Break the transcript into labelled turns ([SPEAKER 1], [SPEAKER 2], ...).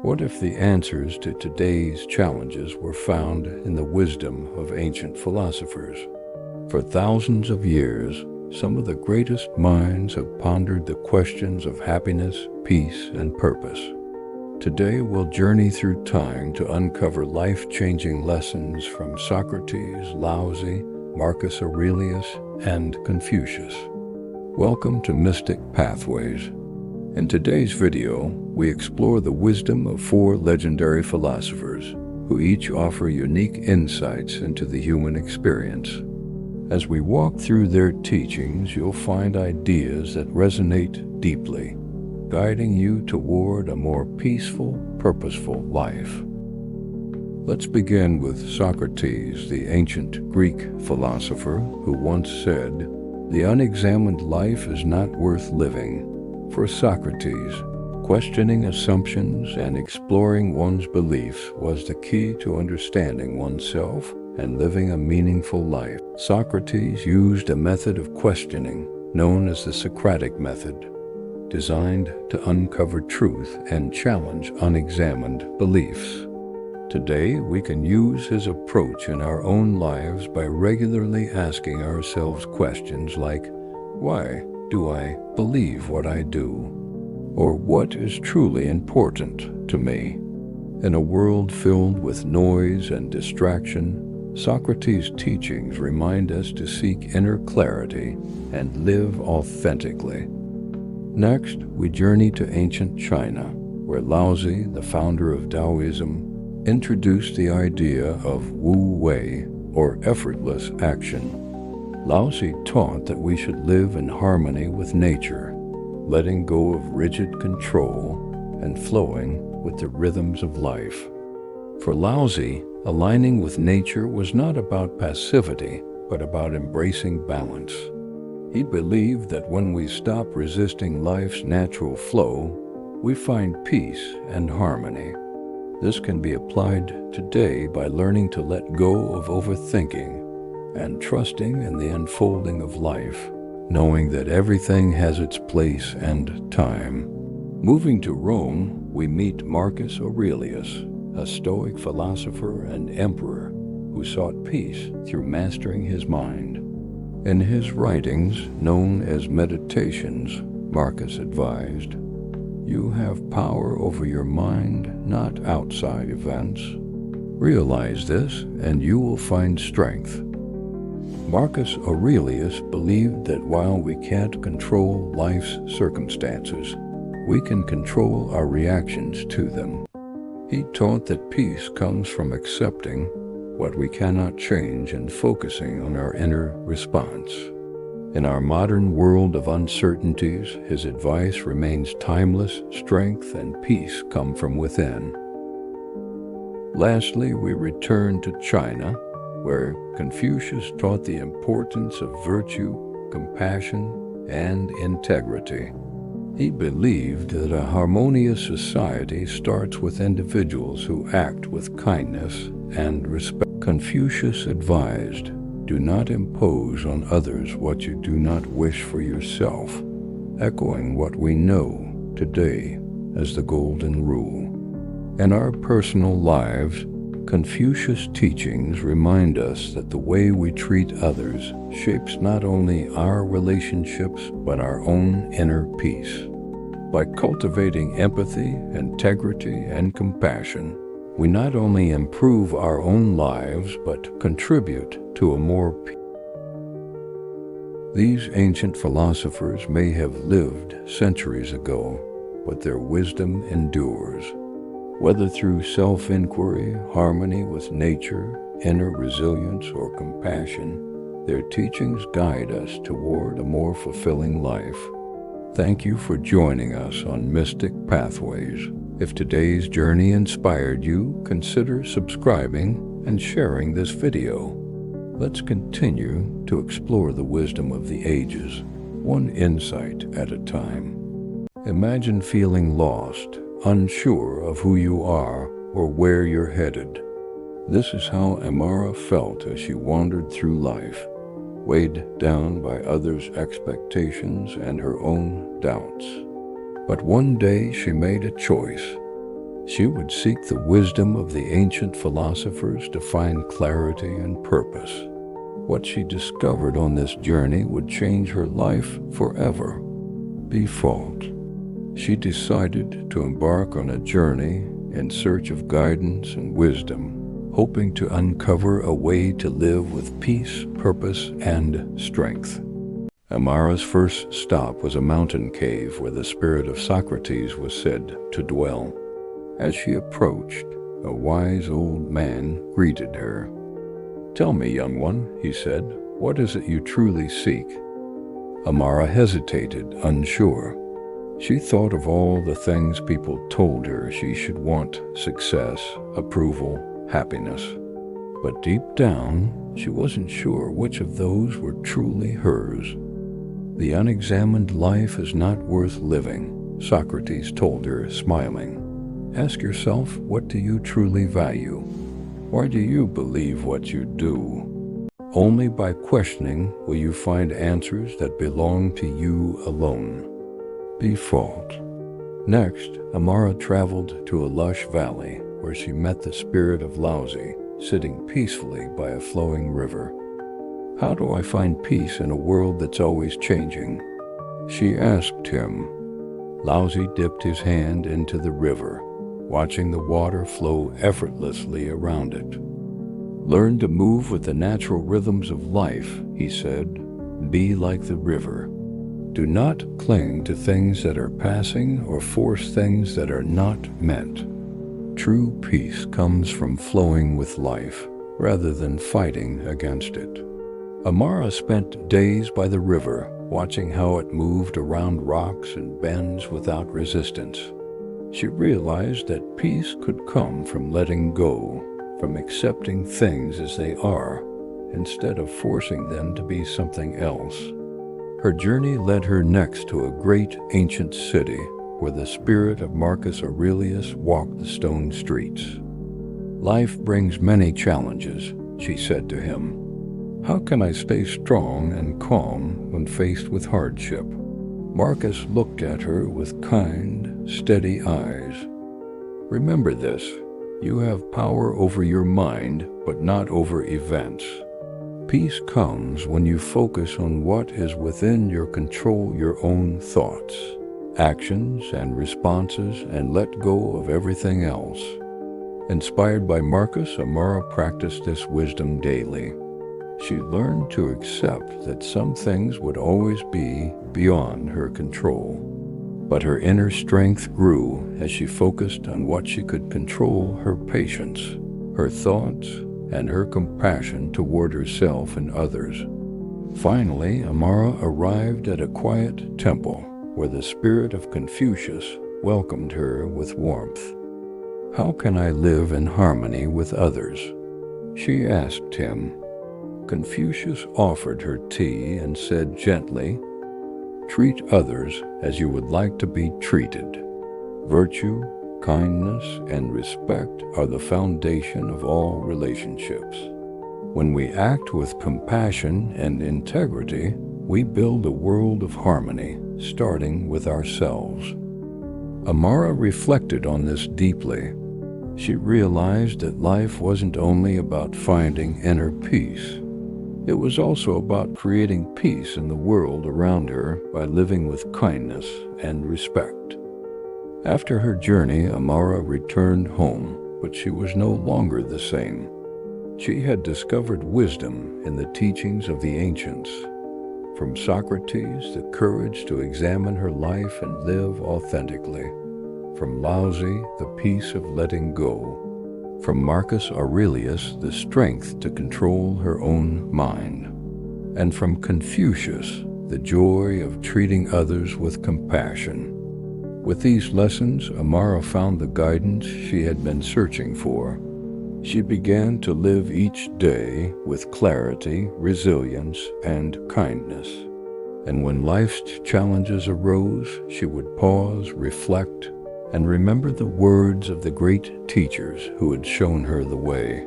[SPEAKER 1] What if the answers to today's challenges were found in the wisdom of ancient philosophers? For thousands of years, some of the greatest minds have pondered the questions of happiness, peace, and purpose. Today we'll journey through time to uncover life-changing lessons from Socrates, Laozi, Marcus Aurelius, and Confucius. Welcome to Mystic Pathways. In today's video, we explore the wisdom of four legendary philosophers who each offer unique insights into the human experience. As we walk through their teachings, you'll find ideas that resonate deeply, guiding you toward a more peaceful, purposeful life. Let's begin with Socrates, the ancient Greek philosopher, who once said, "The unexamined life is not worth living." For Socrates, questioning assumptions and exploring one's beliefs was the key to understanding oneself and living a meaningful life. Socrates used a method of questioning known as the Socratic method, designed to uncover truth and challenge unexamined beliefs. Today, we can use his approach in our own lives by regularly asking ourselves questions like, why do I believe what I do? Or what is truly important to me? In a world filled with noise and distraction, Socrates' teachings remind us to seek inner clarity and live authentically. Next, we journey to ancient China, where Laozi, the founder of Taoism, introduced the idea of Wu Wei, or effortless action. Laozi taught that we should live in harmony with nature, letting go of rigid control and flowing with the rhythms of life. For Laozi, aligning with nature was not about passivity, but about embracing balance. He believed that when we stop resisting life's natural flow, we find peace and harmony. This can be applied today by learning to let go of overthinking and trusting in the unfolding of life, knowing that everything has its place and time. Moving to Rome, we meet Marcus Aurelius, a Stoic philosopher and emperor who sought peace through mastering his mind. In his writings, known as Meditations, Marcus advised, "You have power over your mind, not outside events. Realize this, and you will find strength." Marcus Aurelius believed that while we can't control life's circumstances, we can control our reactions to them. He taught that peace comes from accepting what we cannot change and focusing on our inner response. In our modern world of uncertainties, his advice remains timeless. Strength and peace come from within. Lastly, we return to China, where Confucius taught the importance of virtue, compassion, and integrity. He believed that a harmonious society starts with individuals who act with kindness and respect. Confucius advised, "Do not impose on others what you do not wish for yourself," echoing what we know today as the Golden Rule. In our personal lives, Confucius' teachings remind us that the way we treat others shapes not only our relationships but our own inner peace. By cultivating empathy, integrity, and compassion, we not only improve our own lives but contribute to a more These ancient philosophers may have lived centuries ago, but their wisdom endures. Whether through self-inquiry, harmony with nature, inner resilience, or compassion, their teachings guide us toward a more fulfilling life. Thank you for joining us on Mystic Pathways. If today's journey inspired you, consider subscribing and sharing this video. Let's continue to explore the wisdom of the ages, one insight at a time. Imagine feeling lost, unsure of who you are or where you're headed. This is how Amara felt as she wandered through life, weighed down by others' expectations and her own doubts. But one day she made a choice. She would seek the wisdom of the ancient philosophers to find clarity and purpose. What she discovered on this journey would change her life forever. Default. She decided to embark on a journey in search of guidance and wisdom, hoping to uncover a way to live with peace, purpose, and strength. Amara's first stop was a mountain cave where the spirit of Socrates was said to dwell. As she approached, a wise old man greeted her. "Tell me, young one," he said, "what is it you truly seek?" Amara hesitated, unsure. She thought of all the things people told her she should want: success, approval, happiness. But deep down, she wasn't sure which of those were truly hers. "The unexamined life is not worth living," Socrates told her, smiling. "Ask yourself, what do you truly value? Why do you believe what you do? Only by questioning will you find answers that belong to you alone." Default. Next, Amara traveled to a lush valley where she met the spirit of Laozi, sitting peacefully by a flowing river. "How do I find peace in a world that's always changing?" she asked him. Laozi dipped his hand into the river, watching the water flow effortlessly around it. "Learn to move with the natural rhythms of life," he said. "Be like the river. Do not cling to things that are passing or force things that are not meant. True peace comes from flowing with life rather than fighting against it." Amara spent days by the river, watching how it moved around rocks and bends without resistance. She realized that peace could come from letting go, from accepting things as they are, instead of forcing them to be something else. Her journey led her next to a great ancient city where the spirit of Marcus Aurelius walked the stone streets. "Life brings many challenges," she said to him. "How can I stay strong and calm when faced with hardship?" Marcus looked at her with kind, steady eyes. "Remember this, you have power over your mind, but not over events. Peace comes when you focus on what is within your control, your own thoughts, actions, and responses, and let go of everything else." Inspired by Marcus, Amara practiced this wisdom daily. She learned to accept that some things would always be beyond her control. But her inner strength grew as she focused on what she could control: her patience, her thoughts, and her compassion toward herself and others. Finally, Amara arrived at a quiet temple where the spirit of Confucius welcomed her with warmth. "How can I live in harmony with others?" she asked him. Confucius offered her tea and said gently, "Treat others as you would like to be treated. Virtue, kindness, and respect are the foundation of all relationships. When we act with compassion and integrity, we build a world of harmony, starting with ourselves." Amara reflected on this deeply. She realized that life wasn't only about finding inner peace. It was also about creating peace in the world around her by living with kindness and respect. After her journey, Amara returned home, but she was no longer the same. She had discovered wisdom in the teachings of the ancients. From Socrates, the courage to examine her life and live authentically. From Laozi, the peace of letting go. From Marcus Aurelius, the strength to control her own mind. And from Confucius, the joy of treating others with compassion. With these lessons, Amara found the guidance she had been searching for. She began to live each day with clarity, resilience, and kindness. And when life's challenges arose, she would pause, reflect, and remember the words of the great teachers who had shown her the way.